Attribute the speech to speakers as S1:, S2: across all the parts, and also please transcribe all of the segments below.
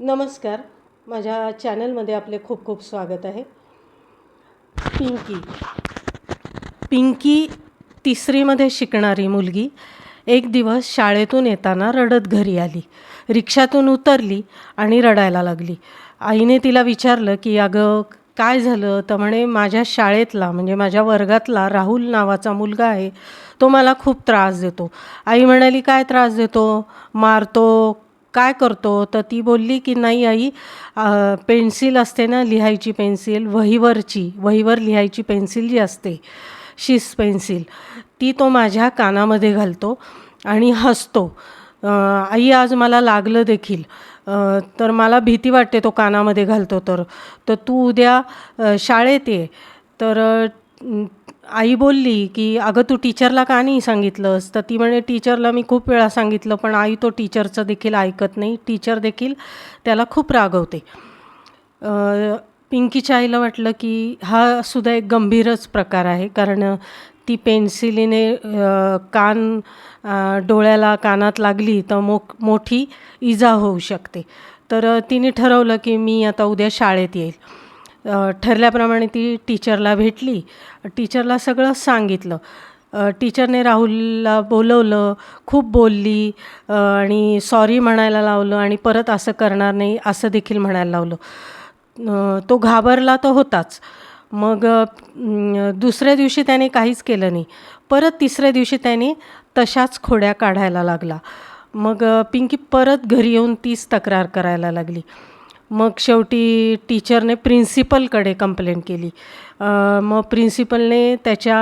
S1: नमस्कार. माझ्या चॅनलमध्ये आपले खूप खूप स्वागत आहे. पिंकी पिंकी 3रीमध्ये शिकणारी मुलगी एक दिवस शाळेतून येताना रडत घरी आली. रिक्षातून उतरली आणि रडायला लागली. आईने तिला विचारलं की अगं काय झालं? तर म्हणे माझ्या शाळेतला म्हणजे माझ्या वर्गातला राहुल नावाचा मुलगा आहे, तो मला खूप त्रास देतो. आई म्हणाली काय त्रास देतो? मारतो? काय करतो? तर ती बोलली की नाही आई, पेन्सिल असते ना लिहायची पेन्सिल, वहीवर लिहायची पेन्सिल जी असते, शिस पेन्सिल, ती तो माझ्या कानामध्ये घालतो आणि हसतो. आई आज मला लागलं देखील, तर मला भीती वाटते तो कानामध्ये घालतो तर तू उद्या शाळेत ये. तर आई बोलली की अगं तू टीचरला का नाही सांगितलंस? तर ती म्हणे टीचरला मी खूप वेळा सांगितलं, पण आई तो टीचरचं देखील ऐकत नाही. टीचर देखील त्याला खूप रागवते. पिंकीच्या आईला वाटलं की हा सुद्धा एक गंभीरच प्रकार आहे, कारण ती पेन्सिलीने डोळ्याला कानात लागली तर मोठी इजा होऊ शकते. तर तिने ठरवलं की मी आता उद्या शाळेत येईल. ठरल्याप्रमाणे ती टीचरला भेटली. टीचरला सगळं सांगितलं. टीचरने राहुलला बोलवलं, खूप बोलली आणि सॉरी म्हणायला लावलं आणि परत असं करणार नाही असं देखील म्हणायला लावलं. तो घाबरला तर होताच. मग दुसऱ्या दिवशी त्याने काहीच केलं नाही. परत तिसऱ्या दिवशी त्याने तशाच खोड्या काढायला लागला. मग पिंकी परत घरी येऊन तीच तक्रार करायला लागली. मग शेवटी टीचरने प्रिन्सिपलकडे कंप्लेंट केली. मग प्रिन्सिपलने त्याच्या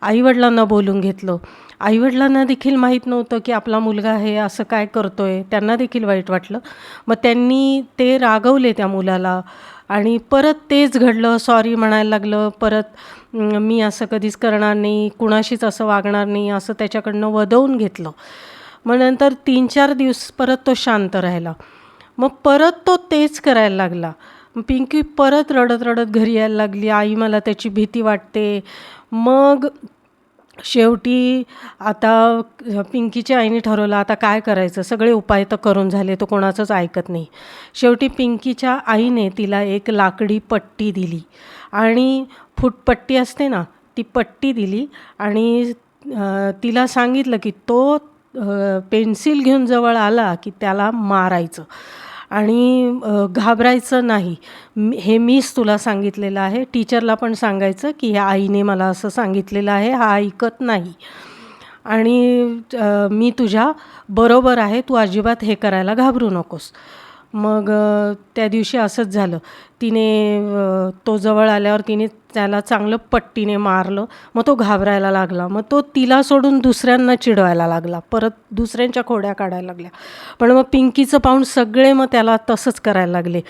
S1: आईवडिलांना बोलून घेतलं. आईवडिलांना देखील माहीत नव्हतं की आपला मुलगा हे असं काय करतो आहे. त्यांना देखील वाईट वाटलं. मग त्यांनी ते रागवले त्या मुलाला आणि परत तेच घडलं. सॉरी म्हणायला लागलं. परत मी असं कधीच करणार नाही, कुणाशीच असं वागणार नाही असं त्याच्याकडनं वदवून घेतलं. मग नंतर 3-4 दिवस परत तो शांत राहिला. मग परत तो तेच करायला लागला. पिंकी परत रडत रडत घरी यायला लागली. आई मला त्याची भीती वाटते. मग शेवटी आता पिंकीच्या आईने ठरवलं आता काय करायचं. सगळे उपाय तर करून झाले, तो कोणाचंच ऐकत नाही. शेवटी पिंकीच्या आईने तिला एक लाकडी पट्टी दिली आणि फुटपट्टी असते ना, ती पट्टी दिली आणि तिला सांगितलं की तो पेन्सिल घेऊन जवळ आला की त्याला मारायचं आणि घाबरायचं नाही. हे मीच तुला सांगितलेलं आहे. टीचरला पण सांगायचं की ह्या आईने मला असं सांगितलेलं आहे, हा ऐकत नाही आणि मी तुझ्या बरोबर आहे, तू अजिबात हे करायला घाबरू नकोस. मग त्या दिवशी असंच झालं. तो जवळ आल्यावर तिने त्याला चांगलं पट्टीने मारलं. मग तो घाबरायला लागला. मग तो तिला सोडून दुसऱ्यांना चिडवायला लागला, परत दुसऱ्यांच्या खोड्या काढायला लागल्या. पण मग पिंकीचं पाहून सगळे मग त्याला तसंच करायला लागले,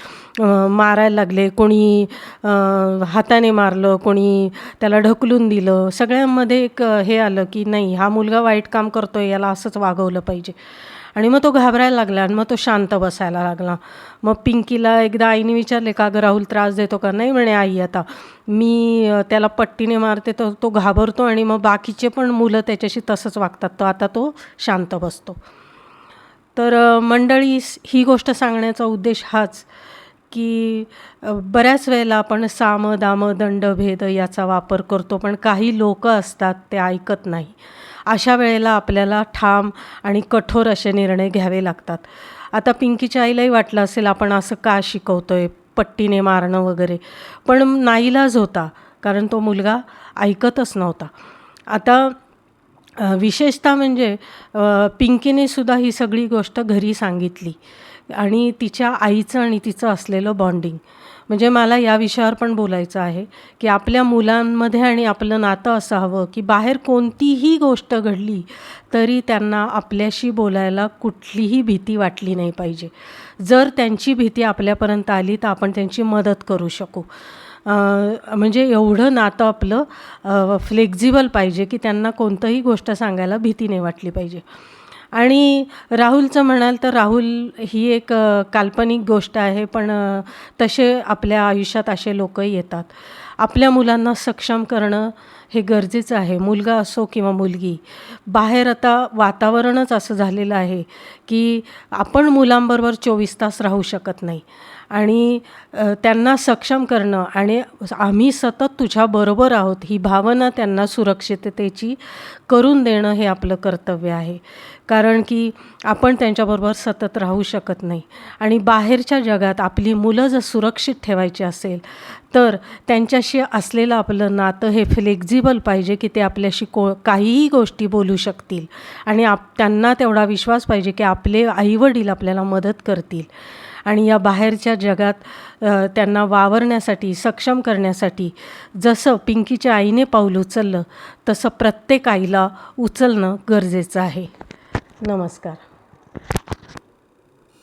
S1: मारायला लागले. कोणी हाताने मारलं, कोणी त्याला ढकलून दिलं. सगळ्यांमध्ये एक हे आलं की नाही, हा मुलगा वाईट काम करतो आहे, याला असंच वागवलं पाहिजे. आणि मग तो घाबरायला लागला आणि मग तो शांत बसायला लागला. मग पिंकीला एकदा आईने विचारले का गं राहुल त्रास देतो का? नाही म्हणे आई, आता मी त्याला पट्टीने मारते तर तो घाबरतो आणि मग बाकीचे पण मुलं त्याच्याशी तसंच वागतात, तर आता तो शांत बसतो. तर मंडळी, ही गोष्ट सांगण्याचा उद्देश हाच की बऱ्याच वेळेला आपण साम दाम दंड भेद याचा वापर करतो, पण काही लोक असतात ते ऐकत नाही. अशा वेळेला आपल्याला ठाम आणि कठोर असे निर्णय घ्यावे लागतात. आता पिंकीच्या आईलाही वाटलं असेल आपण असं का शिकवतोय, पट्टीने मारणं वगैरे, पण नाईलाज होता, कारण तो मुलगा ऐकतच नव्हता. आता विशेषतः म्हणजे पिंकीने सुद्धा ही सगळी गोष्ट घरी सांगितली आणि तिच्या आईचं आणि तिचं असलेलं बॉन्डिंग, म्हणजे मला या विषयावर पण बोलायचं आहे की आपल्या मुलांमध्ये आणि आपलं नातं असं हवं की बाहेर कोणतीही गोष्ट घडली तरी त्यांना आपल्याशी बोलायला कुठलीही भीती वाटली नाही पाहिजे. जर त्यांची भीती आपल्यापर्यंत आली तर आपण त्यांची मदत करू शकू. म्हणजे एवढं नातं आपलं फ्लेक्झिबल पाहिजे की त्यांना कोणतंही गोष्ट सांगायला भीती नाही वाटली पाहिजे. आणि राहुलचं म्हणाल तर राहुल ही एक काल्पनिक गोष्ट आहे, पण तसे आपल्या आयुष्यात असे लोकही येतात. आपल्या मुलांना सक्षम करणं हे गरजेचं आहे. मुलगा असो किंवा मुलगी. बाहेर आता वातावरणच असं झालेलं आहे की आपण मुलांबरोबर 24 तास राहू शकत नाही आणि त्यांना सक्षम करणं आणि आम्ही सतत तुझ्याबरोबर आहोत ही भावना त्यांना सुरक्षिततेची करून देणं हे आपलं कर्तव्य आहे. कारण की आपण त्यांच्याबरोबर सतत राहू शकत नाही आणि बाहेरच्या जगात आपली मुलं जर सुरक्षित ठेवायची असेल तर त्यांच्याशी असलेलं आपलं नातं हे फ्लेक्झिबल पाहिजे की ते आपल्याशी काहीही गोष्टी बोलू शकतील आणि त्यांना तेवढा विश्वास पाहिजे की आपले आईवडील आपल्याला मदत करतील. आणि या बाहेरच्या जगात त्यांना वावरण्यासाठी सक्षम करण्यासाठी जसं पिंकीच्या आईने पाऊल उचललं तसं प्रत्येक आईला उचलणं गरजेचं आहे. नमस्कार.